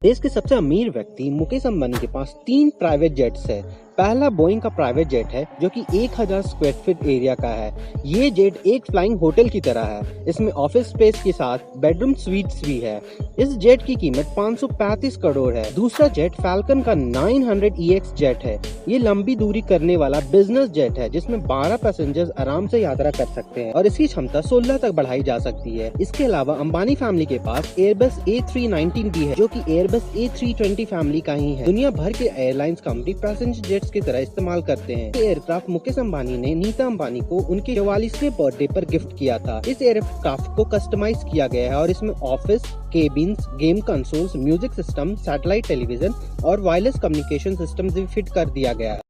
देश के सबसे अमीर व्यक्ति मुकेश अंबानी के पास 3 प्राइवेट जेट्स है। पहला बोइंग का प्राइवेट जेट है जो कि 1000 स्क्वायर फीट एरिया का है। ये जेट एक फ्लाइंग होटल की तरह है। इसमें ऑफिस स्पेस के साथ बेडरूम स्वीट्स भी है। इस जेट की कीमत 535 करोड़ है। दूसरा जेट फैल्कन का 900 EX जेट है। ये लंबी दूरी करने वाला बिजनेस जेट है जिसमें 12 पैसेंजर्स आराम से यात्रा कर सकते हैं और इसकी क्षमता 16 तक बढ़ाई जा सकती है। इसके अलावा अंबानी फैमिली के पास एयरबस A319 भी है जो कि एयरबस A320 फैमिली का ही है। दुनिया भर के एयरलाइंस कंपनी पैसेंजर जेट्स की तरह इस्तेमाल करते हैं। ये एयरक्राफ्ट मुकेश अंबानी ने नीता अंबानी को उनके 44वें बर्थडे पर गिफ्ट किया था। इस एयरक्राफ्ट को कस्टमाइज किया गया है और इसमें office, cabins, game consoles, music system, satellite television और वायरलेस कम्युनिकेशन सिस्टम भी फिट कर दिया गया है।